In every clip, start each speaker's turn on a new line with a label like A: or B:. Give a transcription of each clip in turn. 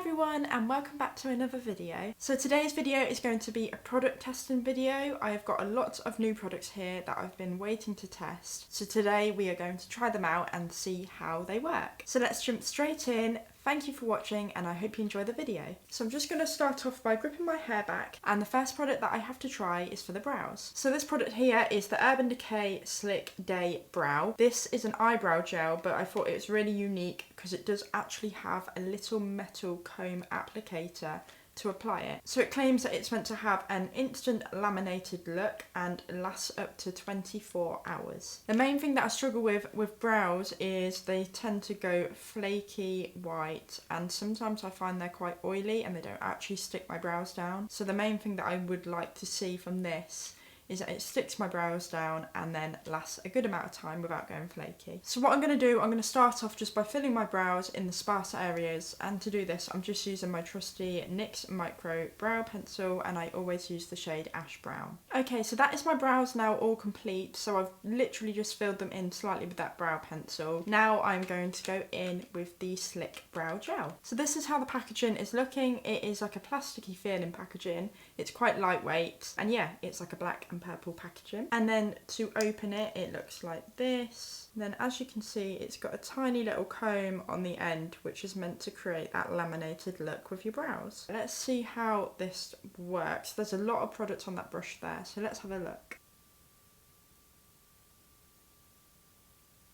A: everyone and welcome back to another video. So today's video is going to be a product testing video. I have got a lot of new products here that I've been waiting to test. So today we are going to try them out and see how they work. So let's jump straight in. Thank you for watching and I hope you enjoy the video. So I'm just going to start off by gripping my hair back, and the first product that I have to try is for the brows. So this product here is the Urban Decay Slick Day Brow. This is an eyebrow gel, but I thought it was really unique because it does actually have a little metal comb applicator to apply it. So it claims that it's meant to have an instant laminated look and lasts up to 24 hours. The main thing that I struggle with brows is they tend to go flaky white, and sometimes I find they're quite oily and they don't actually stick my brows down. So the main thing that I would like to see from this is that it sticks my brows down and then lasts a good amount of time without going flaky. So what I'm going to do, I'm going to start off just by filling my brows in the sparser areas, and to do this I'm just using my trusty NYX Micro Brow Pencil, and I always use the shade Ash Brown. Okay, so that is my brows now all complete, so I've literally just filled them in slightly with that brow pencil. Now I'm going to go in with the Slick Brow Gel. So this is how the packaging is looking. It is like a plasticky feeling packaging. It's quite lightweight, and yeah, it's like a black and purple packaging. And then to open it, it looks like this. And then as you can see, it's got a tiny little comb on the end, which is meant to create that laminated look with your brows. Let's see how this works. There's a lot of product on that brush there, so let's have a look.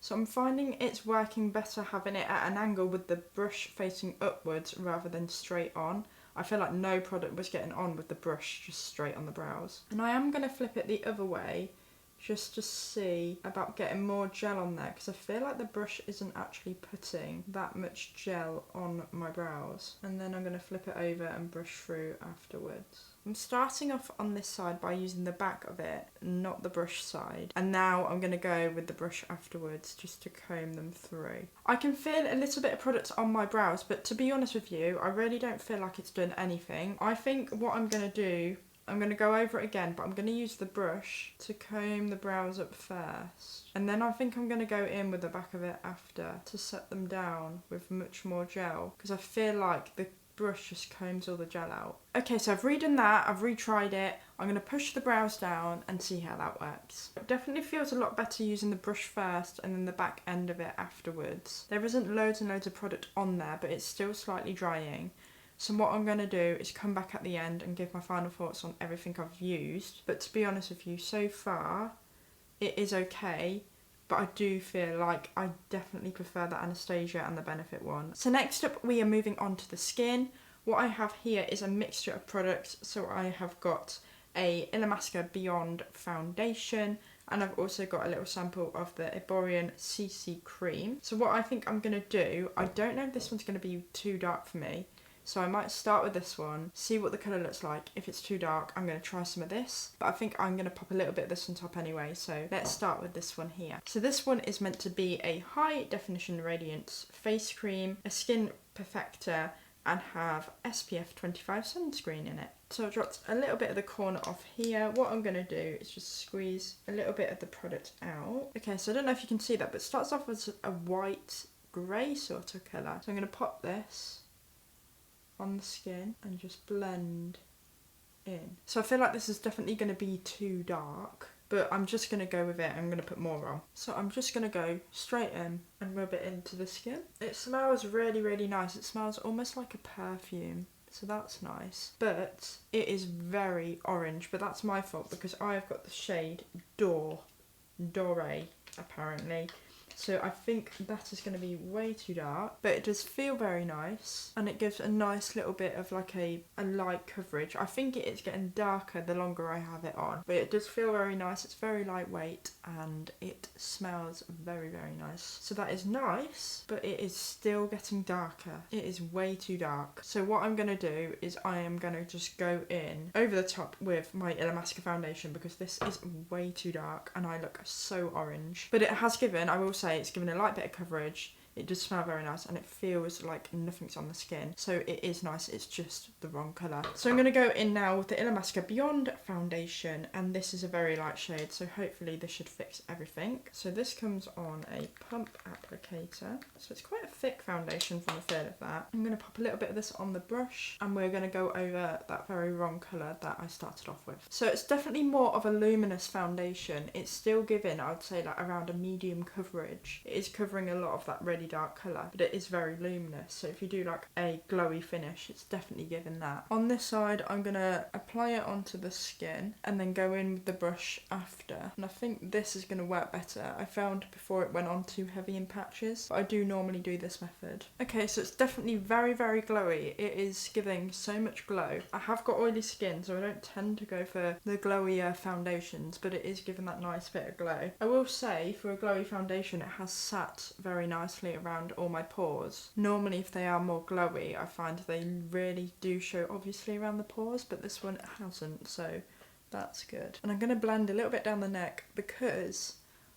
A: So I'm finding it's working better having it at an angle with the brush facing upwards rather than straight on. I feel like no product was getting on with the brush just straight on the brows. And I am going to flip it the other way just to see about getting more gel on there, because I feel like the brush isn't actually putting that much gel on my brows. And then I'm going to flip it over and brush through afterwards. I'm starting off on this side by using the back of it, not the brush side. And now I'm going to go with the brush afterwards just to comb them through. I can feel a little bit of product on my brows, but to be honest with you, I really don't feel like it's done anything. I think what I'm going to do, I'm going to go over it again, but I'm going to use the brush to comb the brows up first. And then I think I'm going to go in with the back of it after to set them down with much more gel, because I feel like the brush just combs all the gel out. Okay, so I've redone that, I've retried it. I'm going to push the brows down and see how that works. It definitely feels a lot better using the brush first and then the back end of it afterwards. There isn't loads and loads of product on there, but it's still slightly drying. So what I'm going to do is come back at the end and give my final thoughts on everything I've used. But to be honest with you, so far it is okay, but I do feel like I definitely prefer the Anastasia and the Benefit one. So next up we are moving on to the skin. What I have here is a mixture of products. So I have got a Illamasqua Beyond foundation, and I've also got a little sample of the Eborian CC cream. So what I think I'm going to do, I don't know if this one's going to be too dark for me, so I might start with this one, see what the colour looks like. If it's too dark, I'm going to try some of this. But I think I'm going to pop a little bit of this on top anyway, so let's start with this one here. So this one is meant to be a high definition radiance face cream, a skin perfector, and have SPF 25 sunscreen in it. So I've dropped a little bit of the corner off here. What I'm going to do is just squeeze a little bit of the product out. Okay, so I don't know if you can see that, but it starts off as a white grey sort of colour. So I'm going to pop this on the skin and just blend in. So I feel like this is definitely going to be too dark, but I'm just going to go with it. I'm going to put more on. So I'm just going to go straight in and rub it into the skin. It smells really, really nice. It smells almost like a perfume, so that's nice. But it is very orange, but that's my fault because I've got the shade Doré apparently. So I think that is going to be way too dark, but it does feel very nice, and it gives a nice little bit of like a light coverage. I think it is getting darker the longer I have it on, but it does feel very nice. It's very lightweight and it smells very, very nice. So that is nice, but it is still getting darker. It is way too dark. So what I'm going to do is I am going to just go in over the top with my Illamasqua foundation, because this is way too dark and I look so orange. But it has given, I will say, it's given a light bit of coverage. It does smell very nice and it feels like nothing's on the skin. So it is nice, it's just the wrong colour. So I'm going to go in now with the Illamasqua Beyond foundation, and this is a very light shade, so hopefully this should fix everything. So this comes on a pump applicator. So it's quite a thick foundation from the feel of that. I'm going to pop a little bit of this on the brush and we're going to go over that very wrong colour that I started off with. So it's definitely more of a luminous foundation. It's still giving, I would say, like around a medium coverage. It is covering a lot of that really dark colour, but it is very luminous. So if you do like a glowy finish, it's definitely giving that. On this side, I'm going to apply it onto the skin and then go in with the brush after. And I think this is going to work better. I found before it went on too heavy in patches, but I do normally do this method. Okay, so it's definitely very, very glowy. It is giving so much glow. I have got oily skin, so I don't tend to go for the glowier foundations, but it is giving that nice bit of glow. I will say, for a glowy foundation, it has sat very nicely around all my pores. Normally, if they are more glowy, I find they really do show obviously around the pores, but this one it hasn't, so that's good. And I'm going to blend a little bit down the neck because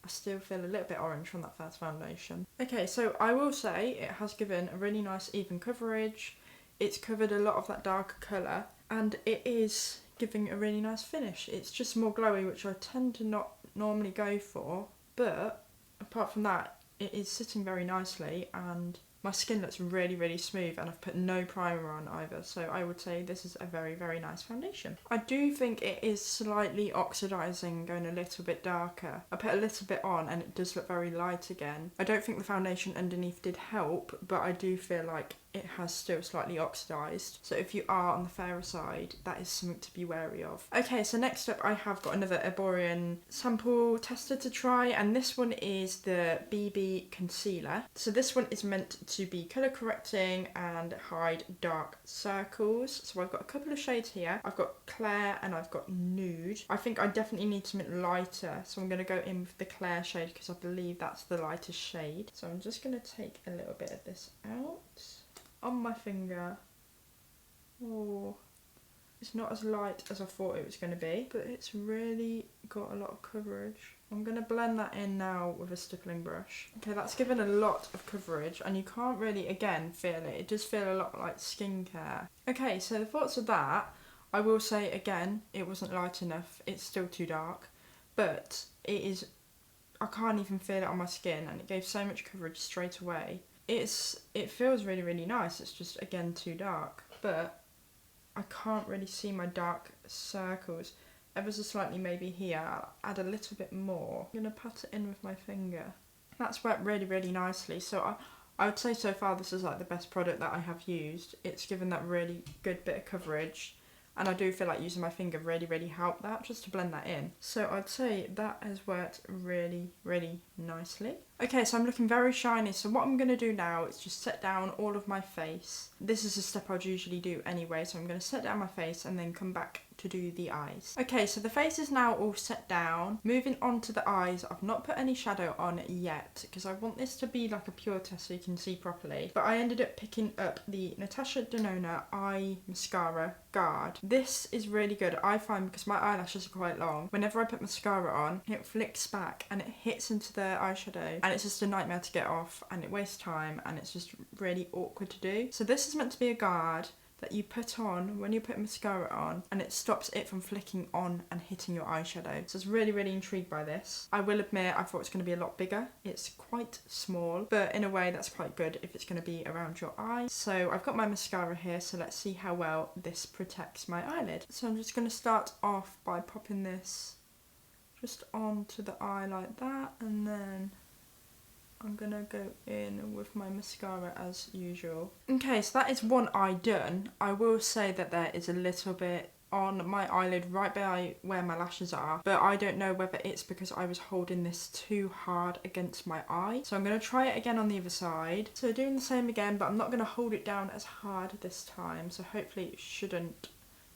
A: I still feel a little bit orange from that first foundation. Okay, so I will say it has given a really nice even coverage. It's covered a lot of that darker colour and it is giving a really nice finish. It's just more glowy, which I tend to not normally go for, but apart from that, it is sitting very nicely and my skin looks really, really smooth and I've put no primer on either, so I would say this is a very, very nice foundation. I do think it is slightly oxidising, going a little bit darker. I put a little bit on and it does look very light again. I don't think the foundation underneath did help, but I do feel like it has still slightly oxidised. So if you are on the fairer side, that is something to be wary of. Okay, so next up I have got another Eborian sample tester to try, and this one is the BB Concealer. So this one is meant to be colour correcting and hide dark circles. So I've got a couple of shades here. I've got Claire and I've got Nude. I think I definitely need something lighter, so I'm going to go in with the Claire shade because I believe that's the lightest shade. So I'm just going to take a little bit of this out on my finger. Oh, it's not as light as I thought it was going to be, but it's really got a lot of coverage. I'm going to blend that in now with a stippling brush. Okay, that's given a lot of coverage and you can't really, again, feel it. It does feel a lot like skincare. Okay, so the thoughts of that, I will say again, it wasn't light enough. It's still too dark, but it is, I can't even feel it on my skin and it gave so much coverage straight away. It feels really, really nice. It's just, again, too dark, but I can't really see my dark circles. Ever so slightly maybe here. I'll add a little bit more. I'm going to pat it in with my finger. That's worked really, really nicely. So I would say so far this is like the best product that I have used. It's given that really good bit of coverage. And I do feel like using my finger really, really helped that, just to blend that in. So I'd say that has worked really, really nicely. Okay, so I'm looking very shiny. So what I'm going to do now is just set down all of my face. This is a step I'd usually do anyway. So I'm going to set down my face and then come back to do the eyes. Okay, so the face is now all set down. Moving on to the eyes, I've not put any shadow on yet because I want this to be like a pure test so you can see properly. But I ended up picking up the Natasha Denona Eye Mascara Guard. This is really good, I find, because my eyelashes are quite long. Whenever I put mascara on, it flicks back and it hits into the eyeshadow and it's just a nightmare to get off and it wastes time and it's just really awkward to do. So this is meant to be a guard that you put on when you put mascara on and it stops it from flicking on and hitting your eyeshadow. So I was really, really intrigued by this. I will admit I thought it was going to be a lot bigger. It's quite small, but in a way that's quite good if it's going to be around your eye. So I've got my mascara here, so let's see how well this protects my eyelid. So I'm just going to start off by popping this just onto the eye like that, and then I'm gonna go in with my mascara as usual. Okay, so that is one eye done. I will say that there is a little bit on my eyelid right by where my lashes are, but I don't know whether it's because I was holding this too hard against my eye. So I'm going to try it again on the other side. So doing the same again, but I'm not going to hold it down as hard this time, so hopefully it shouldn't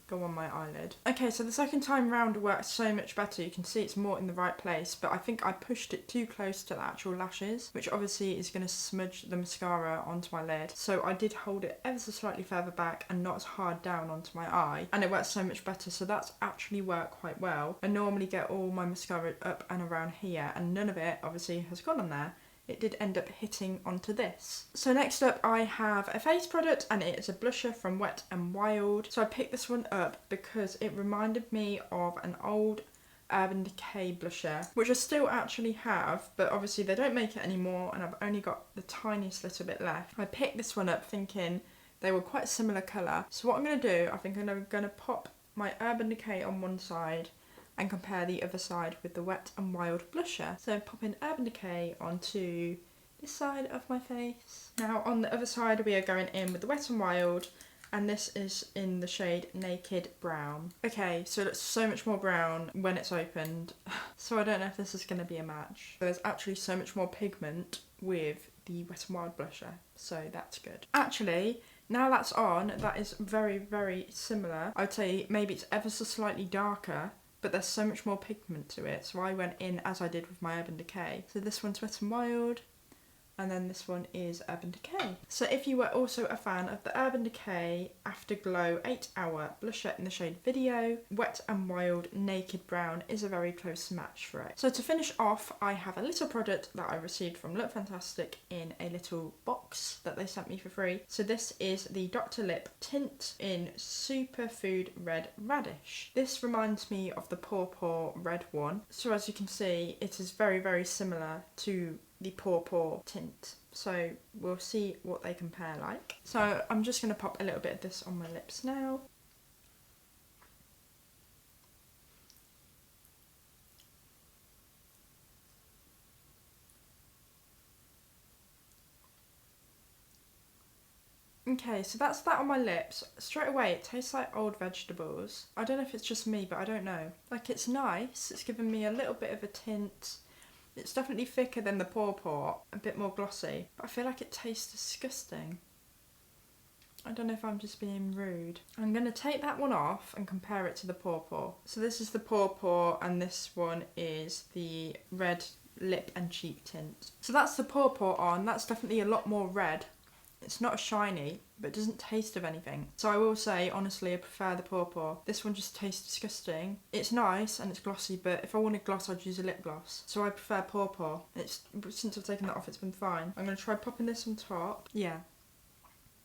A: go on my eyelid. Okay, so the second time round works so much better. You can see it's more in the right place, but I think I pushed it too close to the actual lashes, which obviously is going to smudge the mascara onto my lid. So I did hold it ever so slightly further back and not as hard down onto my eye, and it works so much better. So that's actually worked quite well. I normally get all my mascara up and around here, and none of it obviously has gone on there. it did end up hitting onto this. So next up I have a face product, and it is a blusher from Wet n Wild. So I picked this one up because it reminded me of an old Urban Decay blusher, which I still actually have, but obviously they don't make it anymore and I've only got the tiniest little bit left. I picked this one up thinking they were quite a similar colour. So what I'm going to do, I think I'm going to pop my Urban Decay on one side and compare the other side with the Wet n Wild blusher. So popping Urban Decay onto this side of my face. Now on the other side we are going in with the Wet n Wild, and this is in the shade Naked Brown. Okay, so it looks so much more brown when it's opened, so I don't know if this is going to be a match. There's actually so much more pigment with the Wet n Wild blusher, so that's good. Actually, now that's on, that is very, very similar. I'd say maybe it's ever so slightly darker, but there's so much more pigment to it, so I went in as I did with my Urban Decay. So this one's Wet n Wild, and then this one is Urban Decay. So if you were also a fan of the Urban Decay Afterglow 8 Hour blusher in the shade Video, Wet n Wild Naked Brown is a very close match for it. So to finish off, I have a little product that I received from Look Fantastic in a little box that they sent me for free. So this is the Dr. Lip Tint in Superfood Red Radish. This reminds me of the Paw Paw red one. So as you can see, it is very, very similar to the Paw Paw tint, so we'll see what they compare like. So I'm just going to pop a little bit of this on my lips now. Okay, so that's that on my lips. Straight away it tastes like old vegetables. I don't know if it's just me, but I don't know. Like, it's nice, it's given me a little bit of a tint. It's definitely thicker than the Paw Paw, a bit more glossy, but I feel like it tastes disgusting. I don't know if I'm just being rude. I'm going to take that one off and compare it to the Paw Paw. So this is the Paw Paw and this one is the red lip and cheek tint. So that's the Paw Paw on, that's definitely a lot more red. It's not as shiny, but it doesn't taste of anything. So I will say, honestly, I prefer the Paw Paw. This one just tastes disgusting. It's nice and it's glossy, but if I wanted gloss, I'd use a lip gloss. So I prefer Paw Paw. Since I've taken that off, it's been fine. I'm going to try popping this on top. Yeah.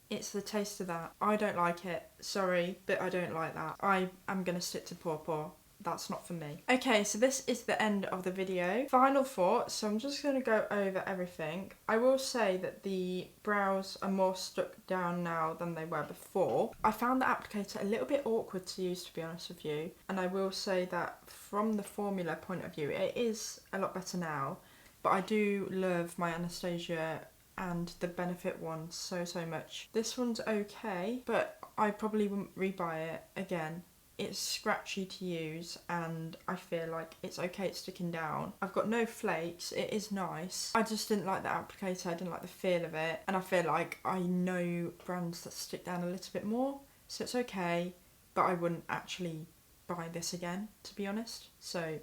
A: It's the taste of that. I don't like it. Sorry, but I don't like that. I am going to stick to Paw Paw. That's not for me. Okay, so this is the end of the video. Final thoughts, so I'm just going to go over everything. I will say that the brows are more stuck down now than they were before. I found the applicator a little bit awkward to use, to be honest with you. And I will say that from the formula point of view, it is a lot better now. But I do love my Anastasia and the Benefit one so much. This one's okay, but I probably wouldn't rebuy it again. It's scratchy to use and I feel like it's okay at sticking down. I've got no flakes, it is nice. I just didn't like the applicator, I didn't like the feel of it, and I feel like I know brands that stick down a little bit more, so it's okay, but I wouldn't actually buy this again, to be honest, so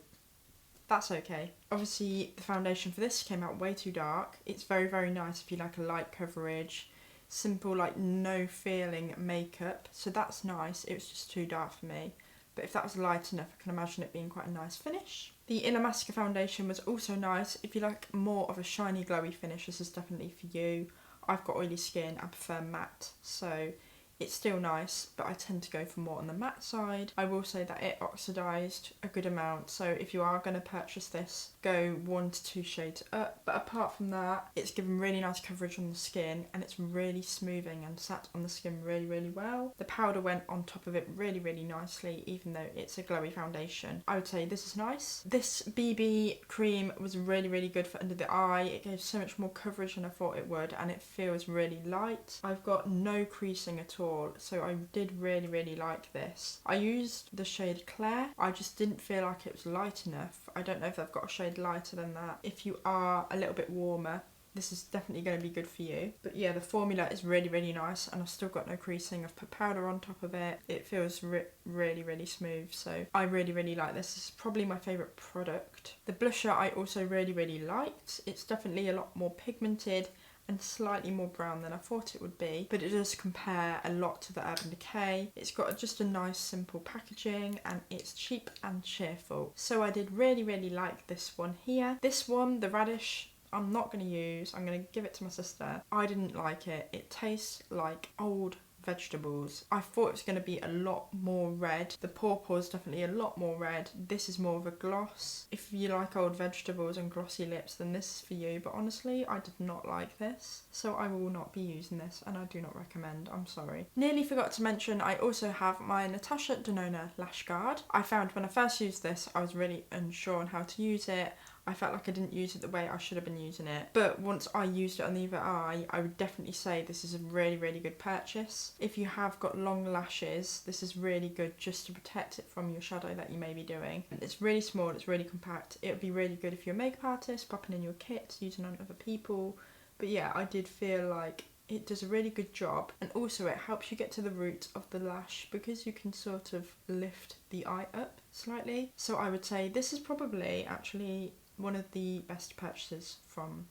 A: that's okay. Obviously the foundation for this came out way too dark. It's very nice if you like a light coverage, simple, like no feeling makeup, so that's nice. It was just too dark for me, but if that was light enough, I can imagine it being quite a nice finish. The Illamasqua foundation was also nice. If you like more of a shiny glowy finish, this is definitely for you. I've got oily skin, I prefer matte, so it's still nice, but I tend to go for more on the matte side. I will say that it oxidised a good amount, so if you are going to purchase this, go 1 to 2 shades up. But apart from that, it's given really nice coverage on the skin and it's really smoothing and sat on the skin really well. The powder went on top of it really nicely, even though it's a glowy foundation. I would say this is nice. This BB cream was really good for under the eye. It gave so much more coverage than I thought it would, and it feels really light. I've got no creasing at all, so I did really like this. I used the shade Claire. I just didn't feel like it was light enough. I don't know if they've got a shade lighter than that. If you are a little bit warmer, this is definitely going to be good for you. But yeah, the formula is really nice and I've still got no creasing. I've put powder on top of it. It feels really smooth, so I really like this. This is probably my favourite product. The blusher I also really liked. It's definitely a lot more pigmented and slightly more brown than I thought it would be, but it does compare a lot to the Urban Decay. It's got just a nice simple packaging and it's cheap and cheerful, so I did really like this one here. This one, the Radish I'm not going to use. I'm going to give it to my sister. I didn't like it. It tastes like old vegetables. I thought it was going to be a lot more red. The pawpaw is definitely a lot more red. This is more of a gloss. If you like old vegetables and glossy lips, then this is for you. But honestly, I did not like this. So I will not be using this, and I do not recommend. I'm sorry. Nearly forgot to mention, I also have my Natasha Denona Lash Guard. I found when I first used this, I was really unsure on how to use it. I felt like I didn't use it the way I should have been using it. But once I used it on the other eye, I would definitely say this is a really, really good purchase. If you have got long lashes, this is really good just to protect it from your shadow that you may be doing. It's really small, it's really compact. It would be really good if you're a makeup artist, popping in your kit, using on other people. But yeah, I did feel like it does a really good job, and also it helps you get to the root of the lash because you can sort of lift the eye up slightly. So I would say this is probably actually one of the best purchases from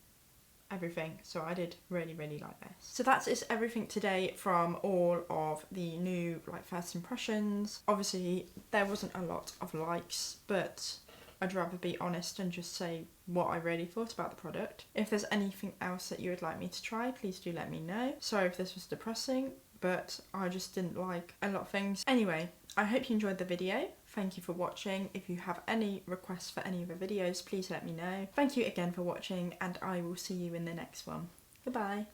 A: everything. So I did really, really like this. So that's is everything today from all of the new first impressions. Obviously there wasn't a lot of likes, but I'd rather be honest and just say what I really thought about the product. If there's anything else that you would like me to try, please do let me know. Sorry if this was depressing, but I just didn't like a lot of things. Anyway, I hope you enjoyed the video. Thank you for watching. If you have any requests for any of the videos, please let me know. Thank you again for watching, and I will see you in the next one. Goodbye.